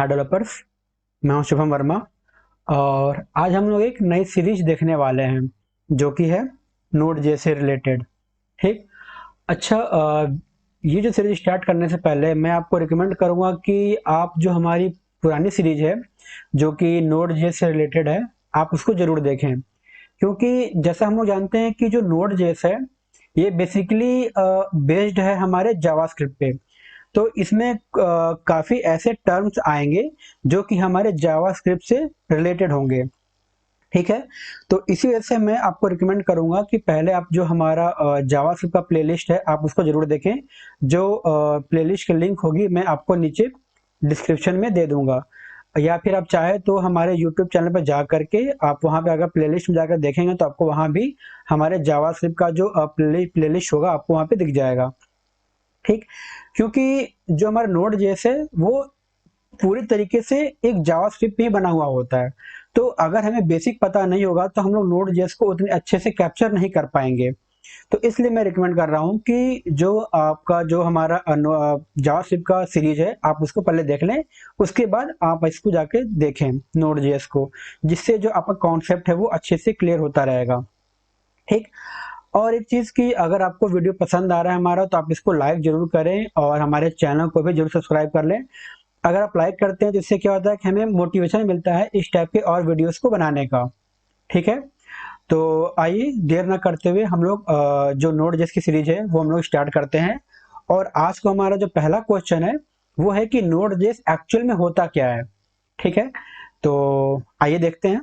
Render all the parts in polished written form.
हाय developers, मैं हूं शुभम वर्मा और आज हम लोग एक नई सीरीज देखने वाले हैं जो कि है नोड जे से रिलेटेड। ठीक। अच्छा, ये जो सीरीज स्टार्ट करने से पहले मैं आपको रिकमेंड करूंगा कि आप जो हमारी पुरानी सीरीज है जो कि नोड जे से रिलेटेड है, आप उसको जरूर देखें, क्योंकि जैसा हम लोग जानते हैं कि जो नोड जेएस है ये बेसिकली बेस्ड है हमारे जावास्क्रिप्ट पे। तो इसमें काफी ऐसे टर्म्स आएंगे जो कि हमारे जावास्क्रिप्ट से रिलेटेड होंगे। ठीक है। तो इसी वजह से मैं आपको रिकमेंड करूंगा कि पहले आप जो हमारा जावास्क्रिप्ट का प्लेलिस्ट है आप उसको जरूर देखें। जो प्लेलिस्ट की लिंक होगी मैं आपको नीचे डिस्क्रिप्शन में दे दूंगा, या फिर आप चाहे तो हमारे यूट्यूब चैनल पर जा करके आप वहां पे अगर प्लेलिस्ट में जाकर देखेंगे तो आपको वहां भी हमारे जावास्क्रिप्ट का जो प्लेलिस्ट होगा आपको वहां पे दिख जाएगा। ठीक। क्योंकि जो हमारा नोड जेएस है वो पूरी तरीके से एक जावास्क्रिप्ट पे ही बना हुआ होता है। तो अगर हमें बेसिक पता नहीं होगा तो हम लोग नोड जेएस को उतने अच्छे से कैप्चर नहीं कर पाएंगे। तो इसलिए मैं रिकमेंड कर रहा हूं कि जो आपका जो हमारा जावास्क्रिप्ट का सीरीज है आप उसको पहले देख लें, उसके बाद आप इसको जाके देखें नोड जेएस को, जिससे जो आपका कॉन्सेप्ट है वो अच्छे से क्लियर होता रहेगा। ठीक। और एक चीज की, अगर आपको वीडियो पसंद आ रहा है हमारा तो आप इसको लाइक जरूर करें और हमारे चैनल को भी जरूर सब्सक्राइब कर लें। अगर आप लाइक करते हैं तो इससे क्या होता है कि हमें मोटिवेशन मिलता है इस टाइप के और वीडियोस को बनाने का। ठीक है। तो आइए देर ना करते हुए हम लोग जो नोड जेएस की सीरीज है वो हम लोग स्टार्ट करते हैं। और आज को हमारा जो पहला क्वेश्चन है वो है कि नोड जेएस एक्चुअल में होता क्या है। ठीक है। तो आइए देखते हैं।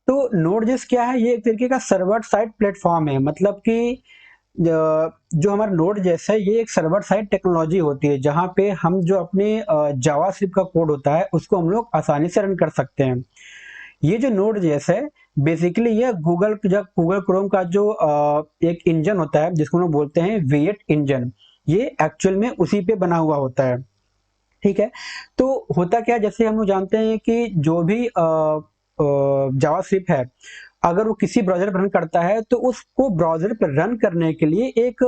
तो नोड.js क्या है? ये एक तरीके का सर्वर साइड प्लेटफॉर्म है। मतलब कि जो हमारा नोड.js है ये एक सर्वर साइड टेक्नोलॉजी होती है जहां पे हम जो अपने जावास्क्रिप्ट का कोड होता है उसको हम लोग आसानी से रन कर सकते हैं। ये जो नोड.js है बेसिकली ये गूगल क्रोम का जो एक इंजन होता है जिसको हम लोग बोलते हैं V8 इंजन, ये एक्चुअल में उसी पे बना हुआ होता है। ठीक है। तो होता क्या है, जैसे हम लोग जानते हैं कि जो भी जावास्क्रिप्ट है अगर वो किसी ब्राउज़र पर रन करता है तो उसको ब्राउज़र पर रन करने के लिए एक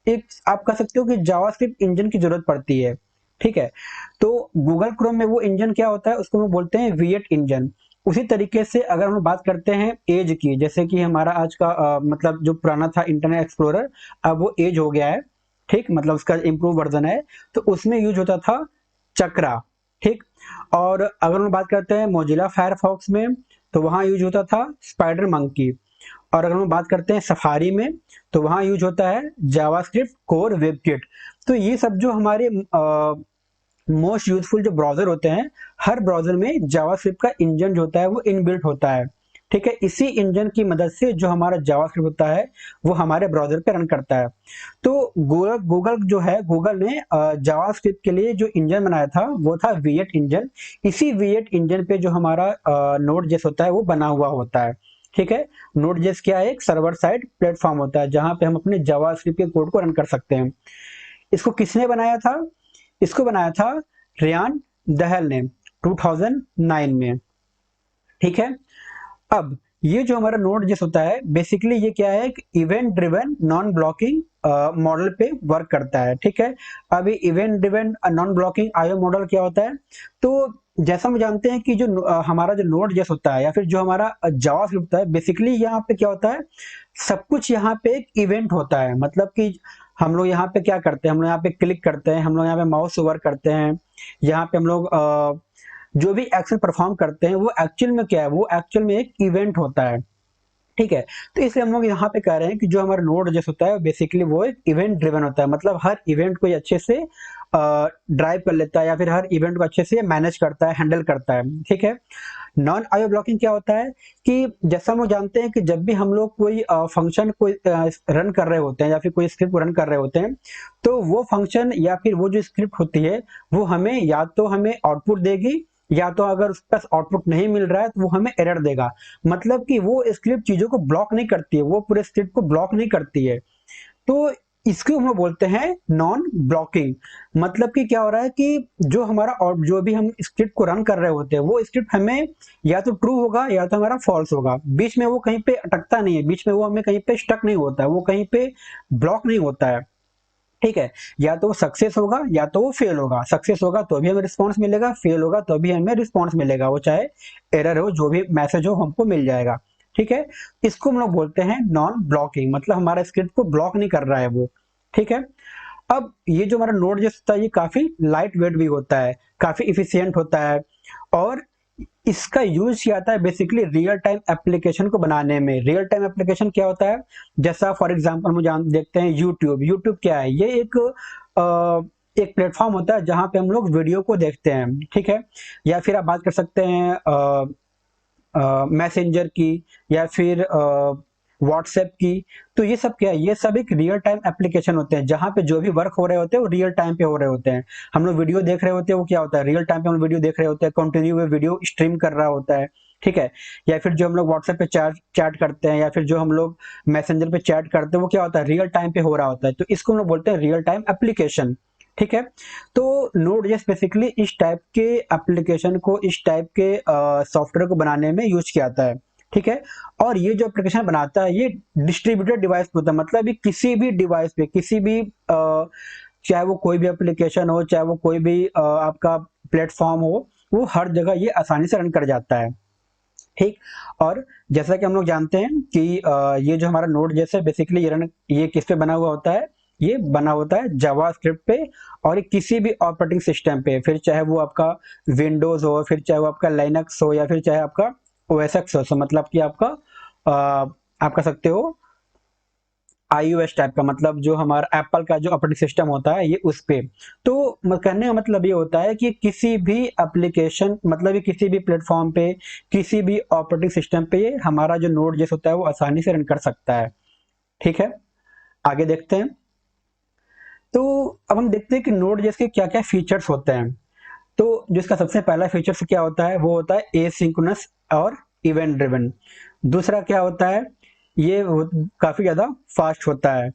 एक आप कह सकते हो कि जावास्क्रिप्ट इंजन की जरूरत पड़ती है। ठीक है। तो गूगल क्रोम में वो इंजन क्या होता है उसको हम बोलते हैं V8 इंजन। उसी तरीके से अगर हम बात करते हैं एज की, जैसे कि हमारा आज का मतलब जो पुराना था इंटरनेट एक्सप्लोरर अब वो एज हो गया है। ठीक, मतलब उसका इम्प्रूव वर्जन है। तो उसमें यूज होता था चक्रा। ठीक। और अगर हम बात करते हैं मोजिला फायरफॉक्स में तो वहां यूज होता था स्पाइडर मंकी। और अगर हम बात करते हैं सफारी में तो वहां यूज होता है जावास्क्रिप्ट कोर वेबकिट। तो ये सब जो हमारे मोस्ट यूजफुल जो ब्राउजर होते हैं, हर ब्राउजर में जावास्क्रिप्ट का इंजन जो होता है वो इनबिल्ट होता है। ठीक है। इसी इंजन की मदद से जो हमारा जावास्क्रिप्ट होता है वो हमारे ब्राउजर पे रन करता है। तो गूगल जो है, गूगल ने जावास्क्रिप्ट के लिए जो इंजन बनाया था वो था V8 इंजन। इसी V8 इंजन पे जो हमारा नोड.js होता है वो बना हुआ होता है। ठीक है। नोड.js क्या है? एक सर्वर साइड प्लेटफॉर्म होता है जहां पे हम अपने जावास्क्रिप्ट के कोड को रन कर सकते हैं। इसको किसने बनाया था? इसको बनाया था रियान दहल ने 2009 में। ठीक है। अब ये जो हमारा नोड जेएस होता है बेसिकली ये क्या है, event driven non blocking model पे वर्क करता है। ठीक है। अभी event driven non blocking IO model क्या होता है? तो जैसा हम जानते हैं कि जो हमारा जो नोड जेएस होता है या फिर जो हमारा जावास्क्रिप्ट होता है बेसिकली यहाँ पे क्या होता है, सब कुछ यहाँ पे एक इवेंट होता है। मतलब कि हम लोग यहाँ पे क्या करते हैं, हम लोग यहाँ पे क्लिक करते हैं, हम लोग यहाँ पे माउस ओवर करते हैं, यहाँ पे हम लोग जो भी एक्शन परफॉर्म करते हैं वो एक्चुअल में क्या है, वो एक्चुअल में एक इवेंट होता है। ठीक है। तो इसलिए हम लोग यहाँ पे कह रहे हैं कि जो हमारा नोड जेएस होता है बेसिकली वो एक इवेंट ड्रिवन होता है। मतलब हर इवेंट को ये अच्छे से ड्राइव कर लेता है या फिर हर इवेंट को अच्छे से मैनेज करता है, हैंडल करता है। ठीक है। नॉन आईओ ब्लॉकिंग क्या होता है कि जैसा हम लोग जानते हैं कि जब भी हम लोग कोई फंक्शन को रन कर रहे होते हैं या फिर कोई स्क्रिप्ट को रन कर रहे होते हैं तो वो फंक्शन या फिर वो जो स्क्रिप्ट होती है वो हमें या तो हमें आउटपुट देगी, या तो अगर उसके पास आउटपुट नहीं मिल रहा है तो वो हमें एरर देगा। मतलब कि वो स्क्रिप्ट चीजों को ब्लॉक नहीं करती है, वो पूरे स्क्रिप्ट को ब्लॉक नहीं करती है। तो इसको हम लोग बोलते हैं नॉन ब्लॉकिंग। मतलब कि क्या हो रहा है कि जो हमारा और जो भी हम स्क्रिप्ट को रन कर रहे होते हैं वो स्क्रिप्ट हमें या तो ट्रू होगा या तो हमारा फॉल्स होगा, बीच में वो कहीं पे अटकता नहीं है, बीच में वो हमें कहीं पे स्टक नहीं होता है, वो कहीं पे ब्लॉक नहीं होता है। ठीक है, या तो वो सक्सेस होगा या तो वो फेल होगा, सक्सेस होगा तो भी हमें रिस्पॉन्स मिलेगा, फेल होगा तो भी हमें रिस्पॉन्स मिलेगा, वो चाहे एरर हो, जो भी मैसेज हो हमको मिल जाएगा। ठीक है, इसको हम लोग बोलते हैं नॉन ब्लॉकिंग, मतलब हमारा स्क्रिप्ट को ब्लॉक नहीं कर रहा है वो। ठीक है, अब ये जो हमारा नोड जेएस होता है ये काफी लाइट वेट भी होता है, काफी इफिशियंट होता है, और इसका यूज किया जाता है बेसिकली रियल टाइम एप्लीकेशन को बनाने में। रियल टाइम एप्लीकेशन क्या होता है, जैसा फॉर एग्जांपल हम जान देखते हैं यूट्यूब। यूट्यूब क्या है, ये एक प्लेटफॉर्म होता है जहां पे हम लोग वीडियो को देखते हैं। ठीक है, या फिर आप बात कर सकते हैं मैसेंजर की, या फिर व्हाट्सएप की। तो ये सब क्या है, ये सब एक रियल टाइम एप्लीकेशन होते हैं जहां पे जो भी वर्क हो रहे होते हैं वो रियल टाइम पे हो रहे होते हैं। हम लोग वीडियो देख रहे होते हैं, वो क्या होता है, रियल टाइम पे हम वीडियो देख रहे होते हैं, कंटिन्यू में वीडियो स्ट्रीम कर रहा होता है। ठीक है, या फिर जो हम लोग व्हाट्सएप पे चैट चैट करते हैं, या फिर जो हम लोग मैसेंजर पे चैट करते हैं, वो क्या होता है, रियल टाइम पे हो रहा होता है। तो इसको हम लोग बोलते हैं रियल टाइम एप्लीकेशन। ठीक है, तो नोड.js बेसिकली इस टाइप के एप्लीकेशन को, इस टाइप के सॉफ्टवेयर को बनाने में यूज किया जाता है। ठीक है, और ये जो एप्लीकेशन बनाता है ये डिस्ट्रीब्यूटेड डिवाइस पे होता है, मतलब ये किसी भी डिवाइस पे, किसी भी चाहे वो कोई भी एप्लीकेशन हो, चाहे वो कोई भी आपका प्लेटफॉर्म हो, वो हर जगह ये आसानी से रन कर जाता है। ठीक, और जैसा कि हम लोग जानते हैं कि ये जो हमारा नोड जैसे बेसिकली ये किस पे बना हुआ होता है, ये बना होता है जावास्क्रिप्ट पे, और ये किसी भी ऑपरेटिंग सिस्टम पे, फिर चाहे वो आपका विंडोज हो, फिर चाहे वो आपका लाइनक्स हो, या फिर चाहे आपका ओएसएक्स हो, मतलब कि आपका आप कह सकते हो iOS टाइप का, मतलब जो हमारा एप्पल का जो ऑपरेटिंग सिस्टम होता है ये उस पे। तो कहने का मतलब ये होता है कि किसी भी एप्लीकेशन, मतलब ये किसी भी प्लेटफॉर्म पे, किसी भी ऑपरेटिंग सिस्टम पे ये हमारा जो नोड जेएस होता है वो आसानी से रन कर सकता है। ठीक है, आगे देखते हैं। तो अब हम देखते हैं कि नोड जेएस के क्या क्या फीचर्स होते हैं। तो जिसका सबसे पहला फीचर्स क्या होता है, वो होता है एसिंक्रोनस और इवेंट ड्रिवन। दूसरा क्या होता है, ये काफी ज्यादा फास्ट होता है।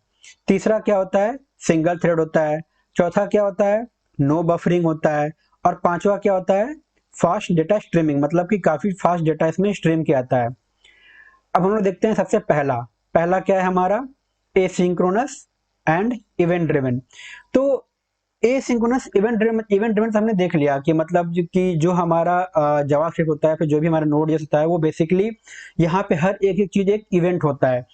तीसरा क्या होता है, सिंगल थ्रेड होता है। चौथा क्या होता है, नो बफरिंग होता है। और पांचवा क्या होता है, फास्ट डेटा स्ट्रीमिंग, मतलब कि काफी फास्ट डेटा इसमें स्ट्रीम किया जाता है। अब हम लोग देखते हैं सबसे पहला, पहला क्या है हमारा, एसिंक्रोनस एंड इवेंट ड्रिवन। तो एसिंक्रोनस इवेंट ड्रिवन हमने देख लिया कि मतलब कि जो हमारा जावास्क्रिप्ट होता है, फिर जो भी हमारा नोड जेएस होता है, वो बेसिकली यहाँ पे हर एक एक चीज एक इवेंट होता है।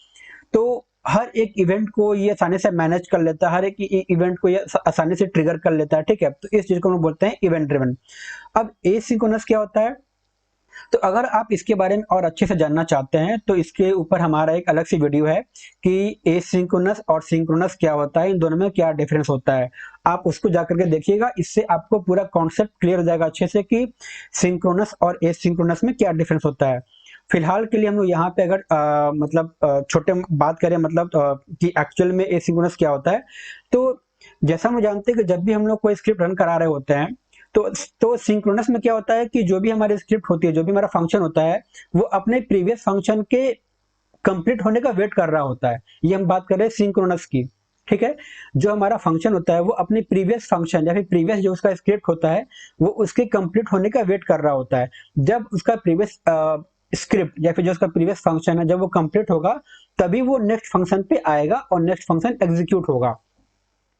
तो हर एक इवेंट को ये आसानी से मैनेज कर लेता है, हर एक इवेंट को ये आसानी से ट्रिगर कर लेता है। ठीक है, तो इस चीज को हम बोलते हैं इवेंट ड्रिवन। अब एसिंक्रोनस क्या होता है, तो अगर आप इसके बारे में और अच्छे से जानना चाहते हैं तो इसके ऊपर हमारा एक अलग सी वीडियो है कि एसिंक्रोनस और सिंक्रोनस क्या होता है, इन दोनों में क्या डिफरेंस होता है। आप उसको जाकर के देखिएगा, इससे आपको पूरा कॉन्सेप्ट क्लियर हो जाएगा अच्छे से कि सिंक्रोनस और एसिंक्रोनस में क्या डिफरेंस होता है। फिलहाल के लिए हम लोग यहाँ पे अगर मतलब छोटे बात करें, मतलब कि एक्चुअल में एसिंक्रोनस क्या होता है। तो जैसा हम जानते हैं कि जब भी हम लोग कोई स्क्रिप्ट रन करा रहे होते हैं, तो सिंक्रोनस में क्या होता है कि जो भी हमारी स्क्रिप्ट होती है, जो भी हमारा फंक्शन होता है, वो अपने प्रीवियस फंक्शन के कंप्लीट होने का वेट कर रहा होता है। ये हम बात कर रहे हैं सिंक्रोनस की। ठीक है, जो हमारा फंक्शन होता है वो अपने प्रीवियस फंक्शन या फिर प्रीवियस जो उसका स्क्रिप्ट होता है वो उसके कंप्लीट होने का वेट कर रहा होता है। जब उसका प्रीवियस स्क्रिप्ट या फिर जो उसका प्रीवियस फंक्शन है, जब वो कंप्लीट होगा तभी वो नेक्स्ट फंक्शन पे आएगा और नेक्स्ट फंक्शन एग्जीक्यूट होगा।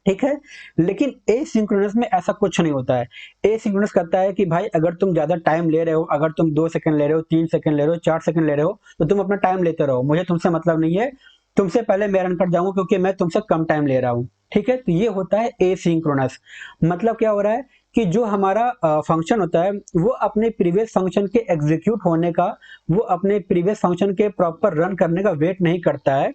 ठीक है, लेकिन एसिंक्रोनस में ऐसा कुछ नहीं होता है। एसिंक्रोनस कहता है कि भाई अगर तुम ज्यादा टाइम ले रहे हो, अगर तुम 2 सेकंड ले रहे हो, 3 सेकंड ले रहे हो, 4 सेकंड ले रहे हो, तो तुम अपना टाइम लेते रहो, मुझे तुमसे मतलब नहीं है, तुमसे पहले मैं रन कर जाऊंगा क्योंकि मैं तुमसे कम टाइम ले रहा हूँ। ठीक है, तो ये होता है एसिंक्रोनस। मतलब क्या हो रहा है कि जो हमारा फंक्शन होता है वो अपने प्रीवियस फंक्शन के एग्जीक्यूट होने का, वो अपने प्रीवियस फंक्शन के प्रॉपर रन करने का वेट नहीं करता है।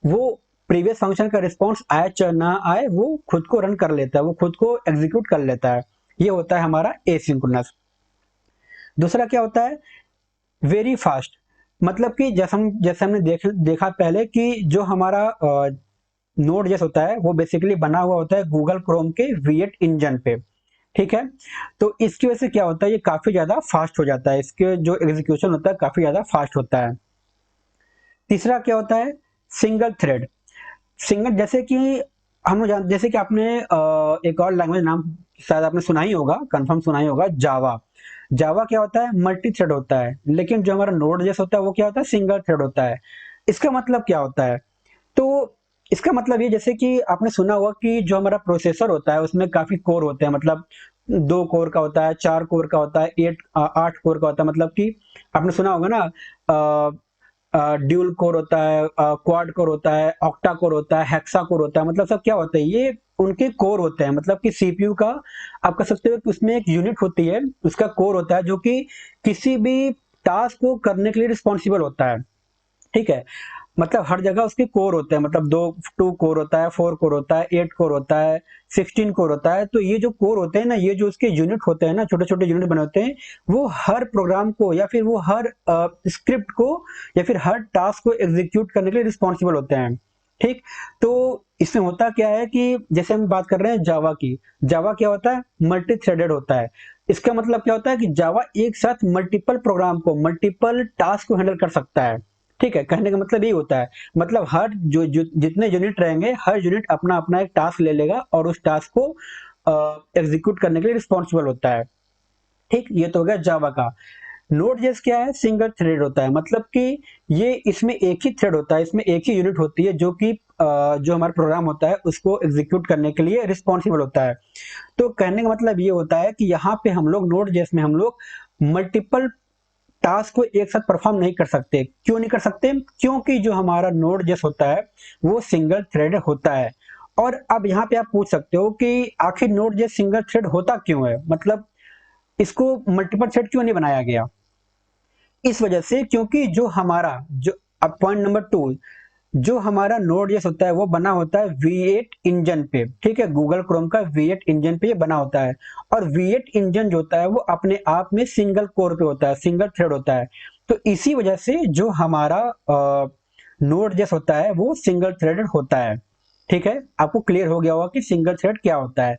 वो प्रीवियस फंक्शन का रिस्पॉन्स आए चाहे ना आए, वो खुद को रन कर लेता है, वो खुद को एग्जीक्यूट कर लेता है। ये होता है हमारा एसिंक्रोनस। दूसरा क्या होता है, वेरी फास्ट। मतलब कि जैसे हमने देखा पहले कि जो हमारा नोड जेएस होता है वो बेसिकली बना हुआ होता है गूगल क्रोम के V8 इंजन पे। ठीक है, तो इसकी वजह से क्या होता है, ये काफी ज्यादा फास्ट हो जाता है, इसके जो एग्जीक्यूशन होता है काफी ज्यादा फास्ट होता है। तीसरा क्या होता है, सिंगल थ्रेड। सिंगल, जैसे कि हम लोग जैसे कि आपने एक और लैंग्वेज नाम शायद आपने सुना ही होगा, कंफर्म सुना ही होगा, जावा। जावा क्या होता है? मल्टी थ्रेड होता है। लेकिन जो हमारा नोड जेएस होता है वो क्या होता है? सिंगल थ्रेड होता है। इसका मतलब क्या होता है? तो इसका मतलब ये, जैसे कि आपने सुना होगा कि जो हमारा प्रोसेसर होता है उसमें काफी कोर होते हैं, मतलब 2 कोर का होता है, 4 कोर का होता है, 8 कोर का होता है। मतलब कि आपने सुना होगा ना, ड्यूल कोर होता है, क्वाड कोर होता है, ऑक्टा कोर होता है, हेक्सा कोर होता है। मतलब सब क्या होता है? ये उनके कोर होते हैं। मतलब कि सीपीयू का आप कह सकते हो कि उसमें एक यूनिट होती है, उसका कोर होता है, जो कि किसी भी टास्क को करने के लिए रिस्पॉन्सिबल होता है। ठीक है? मतलब हर जगह उसके कोर होते हैं, मतलब 2 कोर होता है, 4 कोर होता है, 8 कोर होता है, 16 कोर होता है। तो ये जो कोर होते हैं ना, ये जो उसके यूनिट होते हैं ना, छोटे-छोटे यूनिट बने होते हैं, वो हर प्रोग्राम को या फिर वो हर स्क्रिप्ट को या फिर हर टास्क को एग्जीक्यूट करने के लिए रिस्पॉन्सिबल होते हैं। ठीक? तो इसमें होता क्या है कि जैसे हम बात कर रहे हैं जावा की, जावा क्या होता है? मल्टी थ्रेडेड होता है। इसका मतलब क्या होता है कि जावा एक साथ मल्टीपल प्रोग्राम को, मल्टीपल टास्क को हैंडल कर सकता है। ठीक है? कहने का मतलब यही होता है। मतलब हर जो जितने यूनिट रहेंगे, हर यूनिट अपना-अपना एक टास्क ले लेगा और उस टास्क को एग्जीक्यूट करने के लिए रिस्पॉन्सिबल होता है। ठीक? ये तो हो गया जावा का। नोड.जेएस क्या है? सिंगल थ्रेड होता है। मतलब कि ये इसमें एक ही थ्रेड होता है, इसमें एक ही यूनिट होती है, जो कि जो हमारा प्रोग्राम होता है उसको एग्जीक्यूट करने के लिए रिस्पॉन्सिबल होता है। तो कहने का मतलब ये होता है कि यहाँ पे हम लोग नोड.जेएस में हम लोग मल्टीपल टास्क को एक साथ परफॉर्म नहीं कर सकते। क्यों नहीं कर सकते? क्योंकि जो हमारा नोड जेएस होता है वो सिंगल थ्रेड होता है। और अब यहाँ पे आप पूछ सकते हो कि आखिर नोड जेएस सिंगल थ्रेड होता क्यों है? मतलब इसको मल्टीपल थ्रेड क्यों नहीं बनाया गया? इस वजह से, क्योंकि जो हमारा जो अब पॉइंट नंबर 2, जो हमारा नोड.जेएस होता है वो बना होता है V8 इंजन पे। ठीक है? गूगल क्रोम का V8 इंजन पे ये बना होता है। और V8 इंजन जो होता है वो अपने आप में सिंगल कोर पे होता है, सिंगल थ्रेड होता है। तो इसी वजह से जो हमारा नोड.जेएस होता है वो सिंगल थ्रेडेड होता है। ठीक है? आपको क्लियर हो गया होगा कि सिंगल थ्रेड क्या होता है।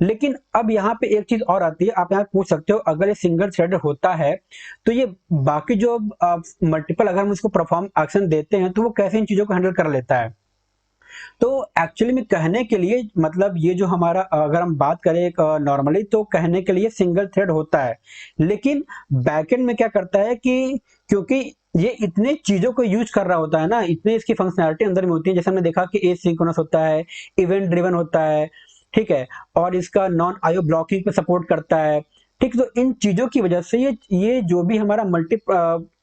लेकिन अब यहाँ पे एक चीज और आती है, आप यहाँ पूछ सकते हो, अगर ये सिंगल थ्रेडेड होता है तो ये बाकी जो मल्टीपल अगर हम इसको परफॉर्म एक्शन देते हैं तो वो कैसे इन चीजों को हैंडल कर लेता है? तो एक्चुअली में कहने के लिए, मतलब ये जो हमारा अगर हम बात करें एक नॉर्मली, तो कहने के लिए सिंगल थ्रेड होता है। लेकिन बैकएंड में क्या करता है कि क्योंकि ये इतने चीजों को यूज कर रहा होता है ना, इतने इसकी फंक्शनैलिटी अंदर में होती है, जैसे हमने देखा कि एसिंक्रोनस होता है, इवेंट ड्रिवन होता है। ठीक है? और इसका नॉन आईओ ब्लॉकिंग पे सपोर्ट करता है। ठीक? तो इन चीजों की वजह से ये जो भी हमारा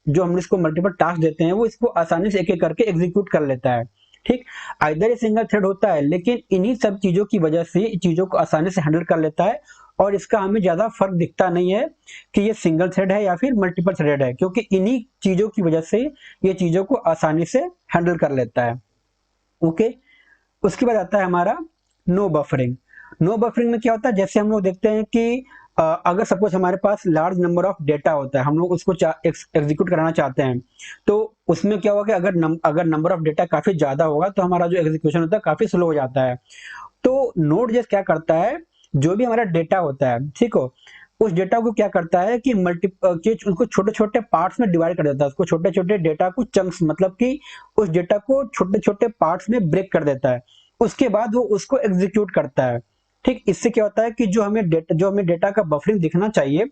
जो हम इसको मल्टीपल टास्क देते हैं वो इसको आसानी से एक-एक करके एग्जीक्यूट कर लेता है। ठीक? आइदर ये सिंगल थ्रेड होता है, लेकिन इन्हीं सब चीजों की वजह से चीजों को आसानी से हैंडल कर लेता है। और इसका हमें ज्यादा फर्क दिखता नहीं है कि ये सिंगल थ्रेड है या फिर मल्टीपल थ्रेड है, क्योंकि इन्हीं चीजों की वजह से ये चीजों को आसानी से हैंडल कर लेता है। ओके? उसके बाद आता है हमारा नो बफरिंग। नो बफरिंग में क्या होता है? जैसे हम लोग देखते हैं कि अगर सपोज हमारे पास लार्ज नंबर ऑफ डेटा होता है, हम लोग उसको एग्जीक्यूट कराना चाहते हैं, तो उसमें क्या होगा कि अगर नंबर ऑफ डेटा काफी ज्यादा होगा तो हमारा जो एग्जीक्यूशन होता है काफी स्लो हो जाता है। तो नोड.जेएस क्या करता है? जो भी हमारा डेटा होता है, ठीक हो, उस डेटा को क्या करता है कि उसको छोटे-छोटे पार्ट्स में डिवाइड कर देता है। उसको छोटे-छोटे डेटा को चंक्स, मतलब कि उस डेटा को छोटे-छोटे पार्ट्स में ब्रेक कर देता है। उसके बाद वो उसको एग्जीक्यूट करता है। ठीक? इससे क्या होता है कि जो हमें डेटा का बफरिंग दिखना चाहिए,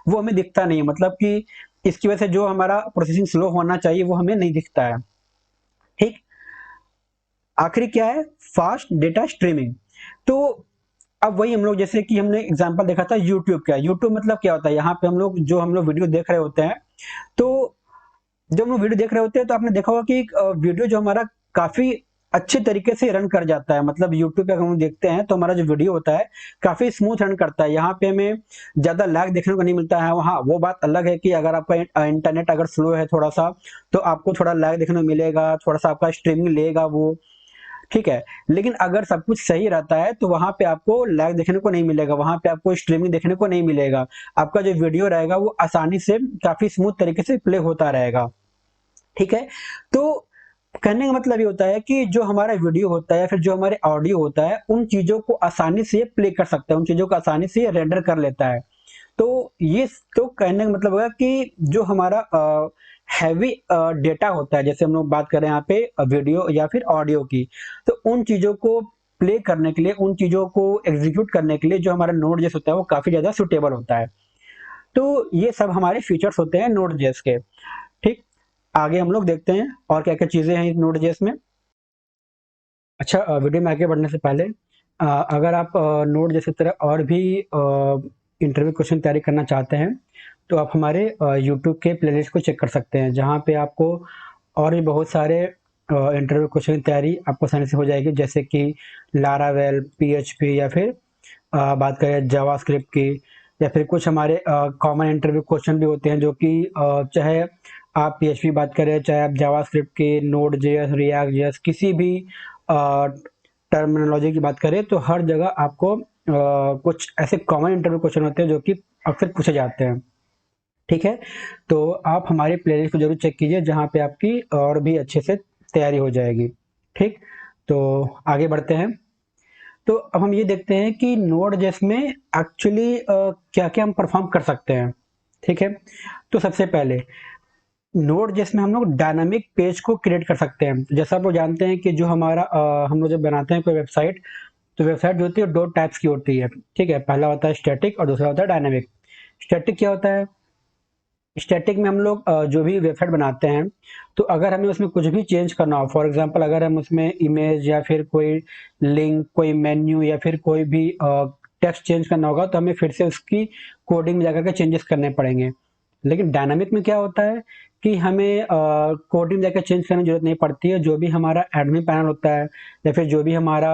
वो हमें दिखता नहीं है। मतलब कि इसकी वजह से जो हमारा प्रोसेसिंग स्लो होना चाहिए वो हमें नहीं दिखता है। ठीक? आखिरी क्या है? Fast data streaming. तो अब वही हम लोग, जैसे कि हमने एग्जांपल देखा था यूट्यूब का। यूट्यूब मतलब क्या होता है? यहाँ पे हम लोग वीडियो देख रहे होते हैं, तो जब हम लोग वीडियो देख रहे होते हैं तो आपने देखा होगा कि एक वीडियो जो हमारा काफ़ी अच्छे तरीके से रन कर जाता है। मतलब यूट्यूब पे अगर हम देखते हैं तो हमारा जो वीडियो होता है काफ़ी स्मूथ रन करता है। यहाँ पे हमें ज़्यादा लैग देखने को नहीं मिलता है। हाँ, वो बात अलग है कि अगर आपका इंटरनेट अगर स्लो है थोड़ा-सा, तो आपको थोड़ा लैग देखने को मिलेगा, थोड़ा-सा आपका स्ट्रीमिंग लेगा वो। ठीक है? लेकिन अगर सब कुछ सही रहता है तो वहाँ पे आपको लैग देखने को नहीं मिलेगा, वहाँ पे आपको स्ट्रीमिंग देखने को नहीं मिलेगा। आपका जो वीडियो रहेगा वो आसानी से काफ़ी स्मूथ तरीके से प्ले होता रहेगा। ठीक है? तो कहने का मतलब ये होता है कि जो हमारा वीडियो होता है या फिर जो हमारे ऑडियो होता है, उन चीज़ों को आसानी से प्ले कर सकता है, उन चीज़ों को आसानी से रेंडर कर लेता है। तो ये तो कहने का मतलब होगा कि जो हमारा हैवी डेटा होता है, जैसे हम लोग बात कर रहे हैं यहाँ पे वीडियो या फिर ऑडियो की, तो उन चीज़ों को प्ले करने के लिए, उन चीज़ों को एग्जीक्यूट करने के लिए जो हमारा नोड जेएस होता है वो काफ़ी ज़्यादा सूटेबल होता है। तो ये सब हमारे फीचर्स होते हैं नोड जेएस के। ठीक, आगे हम लोग देखते हैं और क्या-क्या चीज़ें हैं नोड जेएस में। अच्छा, वीडियो में आगे बढ़ने से पहले अगर आप नोड जेएस की तरह और भी इंटरव्यू क्वेश्चन तैयारी करना चाहते हैं, तो आप हमारे यूट्यूब के प्लेलिस्ट को चेक कर सकते हैं, जहाँ पे आपको और भी बहुत सारे इंटरव्यू क्वेश्चन की तैयारी आपको आसानी से हो जाएगी, जैसे कि लारावेल, पीएचपी या फिर बात करें जावास्क्रिप्ट की, या फिर कुछ हमारे कॉमन इंटरव्यू क्वेश्चन भी होते हैं जो कि चाहे आप पीएचपी की बात करें, चाहे आप जावास्क्रिप्ट की, नोड जेएस, रिएक्ट जेएस, किसी भी टर्मिनोलॉजी की बात करें, तो हर जगह आपको कुछ ऐसे कॉमन इंटरव्यू क्वेश्चन होते हैं जो कि अक्सर पूछे जाते हैं। ठीक है, तो आप हमारी प्लेलिस्ट को जरूर चेक कीजिए, जहाँ पे आपकी और भी अच्छे से तैयारी हो जाएगी। ठीक, तो आगे बढ़ते हैं। तो अब हम ये देखते हैं कि नोड जेएस में एक्चुअली क्या-क्या हम परफॉर्म कर सकते हैं। ठीक है, तो सबसे पहले नोड जेएस में हम लोग डायनामिक पेज को क्रिएट कर सकते हैं। जैसा आप लोग जानते हैं कि जो हमारा हम लोग जब बनाते हैं कोई वेबसाइट, तो वेबसाइट जो होती है 2 टाइप्स की होती है। ठीक है, पहला होता है स्टैटिक और दूसरा होता है डायनामिक। स्टैटिक क्या होता है? स्टैटिक में हम लोग जो भी वेबसाइट बनाते हैं, तो अगर हमें उसमें कुछ भी चेंज करना हो, फॉर एग्जांपल अगर हम उसमें इमेज या फिर कोई लिंक, कोई मेन्यू या फिर कोई भी टेक्स्ट चेंज करना होगा, तो हमें फिर से उसकी कोडिंग में जाकर के चेंजेस करने पड़ेंगे। लेकिन डायनामिक में क्या होता है कि हमें कोडिंग में जाकर चेंज करने की जरूरत नहीं पड़ती है। जो भी हमारा एडमिन पैनल होता है या फिर जो भी हमारा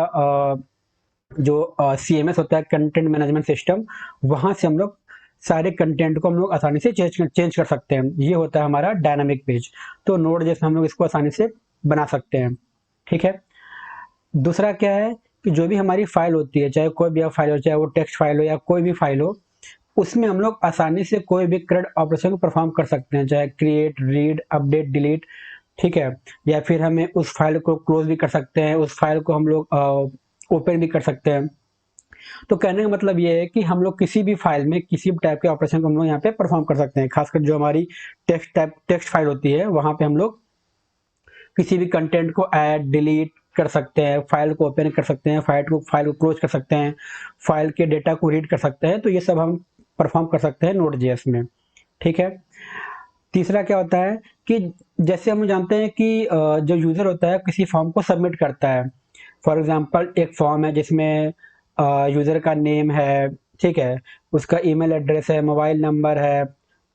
जो सीएमएस होता है, कंटेंट मैनेजमेंट सिस्टम, वहाँ से हम लोग सारे कंटेंट को हम लोग आसानी से चेंज कर सकते हैं। ये होता है हमारा डायनामिक पेज। तो नोड जैसे हम लोग इसको आसानी से बना सकते हैं। ठीक है, दूसरा क्या है कि जो भी हमारी फाइल होती है, चाहे कोई भी फाइल हो, चाहे वो टेक्स्ट फाइल हो या कोई भी फाइल हो, उसमें हम लोग आसानी से कोई भी क्रेड ऑपरेशन को परफॉर्म कर सकते हैं, चाहे क्रिएट, रीड, अपडेट, डिलीट। ठीक है, या फिर हमें उस फाइल को क्लोज भी कर सकते हैं, उस फाइल को हम लोग ओपन भी कर सकते हैं। तो कहने का मतलब ये है कि हम लोग किसी भी फाइल में किसी भी टाइप के ऑपरेशन को हम लोग यहाँ पे परफॉर्म कर सकते हैं। खासकर जो हमारी टेक्स्ट फाइल होती है, वहां पे हम लोग किसी भी कंटेंट को ऐड, डिलीट कर सकते हैं, फाइल को ओपन कर सकते हैं, फाइल को क्लोज कर सकते हैं, फाइल के डेटा को रीड कर सकते हैं। तो ये सब हम परफॉर्म कर सकते हैं नोड जेएस में। ठीक है, तीसरा क्या होता है कि जैसे हम जानते हैं कि जो यूजर होता है किसी फॉर्म को सबमिट करता है। फॉर एग्जांपल एक फॉर्म है जिसमें यूजर का नेम है, ठीक है, उसका ईमेल एड्रेस है, मोबाइल नंबर है,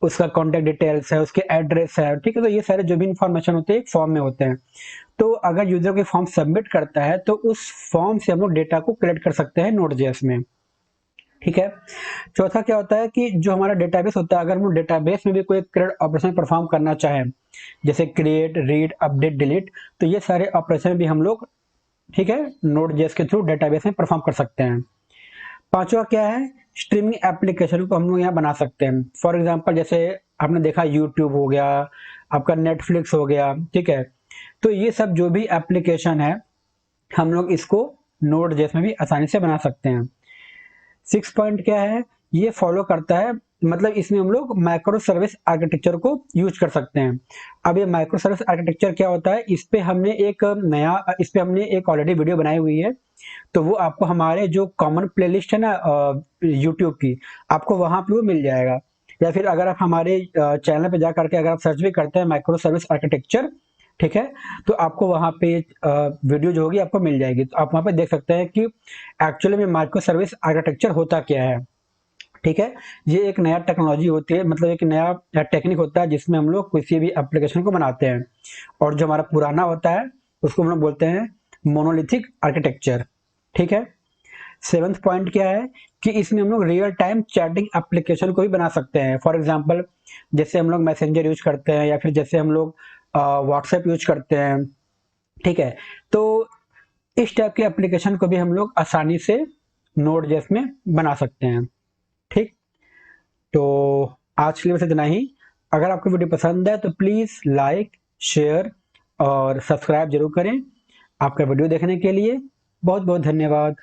उसका कॉन्टेक्ट डिटेल्स है, उसके एड्रेस है। ठीक है, तो ये सारे जो भी इंफॉर्मेशन होते हैं एक फॉर्म में होते हैं। तो अगर यूजर कोई फॉर्म सबमिट करता है तो उस फॉर्म से हम लोग डेटा को कलेक्ट कर सकते हैं नोड जेएस में। ठीक है, चौथा क्या होता है कि जो हमारा डेटाबेस होता है, अगर हम डेटाबेस में भी कोई क्रिएट ऑपरेशन परफॉर्म करना चाहें, जैसे क्रिएट, रीड, अपडेट, डिलीट, तो ये सारे ऑपरेशन भी हम लोग, ठीक है, नोड जेएस के थ्रू डेटाबेस में परफॉर्म कर सकते हैं। पांचवा क्या है, स्ट्रीमिंग एप्लीकेशन को हम लोग यहाँ बना सकते हैं। फॉर एग्जांपल जैसे आपने देखा यूट्यूब हो गया, आपका नेटफ्लिक्स हो गया, ठीक है, तो ये सब जो भी एप्लीकेशन है हम लोग इसको नोड जेएस में भी आसानी से बना सकते हैं। 6 पॉइंट क्या है, ये फॉलो करता है, मतलब इसमें हम लोग माइक्रो सर्विस आर्किटेक्चर को यूज कर सकते हैं। अब ये माइक्रो सर्विस आर्किटेक्चर क्या होता है, इस पे हमने एक ऑलरेडी वीडियो बनाई हुई है, तो वो आपको हमारे जो कॉमन प्लेलिस्ट है ना यूट्यूब की, आपको वहां पे वो मिल जाएगा। या फिर अगर आप हमारे चैनल पे जा करके अगर आप सर्च भी करते हैं माइक्रो सर्विस आर्किटेक्चर, ठीक है, तो आपको वहां पे वीडियो जो होगी आपको मिल जाएगी। तो आप वहां पे देख सकते हैं कि एक्चुअली में माइक्रो सर्विस आर्किटेक्चर होता क्या है। ठीक है, ये एक नया टेक्नोलॉजी होती है, मतलब एक नया टेक्निक होता है जिसमें हम लोग किसी भी एप्लीकेशन को बनाते हैं, और जो हमारा पुराना होता है उसको हम लोग बोलते हैं मोनोलिथिक आर्किटेक्चर। ठीक है, 7th पॉइंट क्या है कि इसमें हम लोग रियल टाइम चैटिंग एप्लीकेशन को भी बना सकते हैं। फॉर एग्जांपल जैसे हम लोग मैसेंजर यूज करते हैं या फिर जैसे हम लोग व्हाट्सएप यूज करते हैं, ठीक है, तो इस टाइप के एप्लीकेशन को भी हम लोग आसानी से नोड जेएस में बना सकते हैं। ठीक, तो आज के लिए बस इतना ही। अगर आपको वीडियो पसंद है तो प्लीज लाइक, शेयर और सब्सक्राइब जरूर करें। आपका वीडियो देखने के लिए बहुत बहुत धन्यवाद।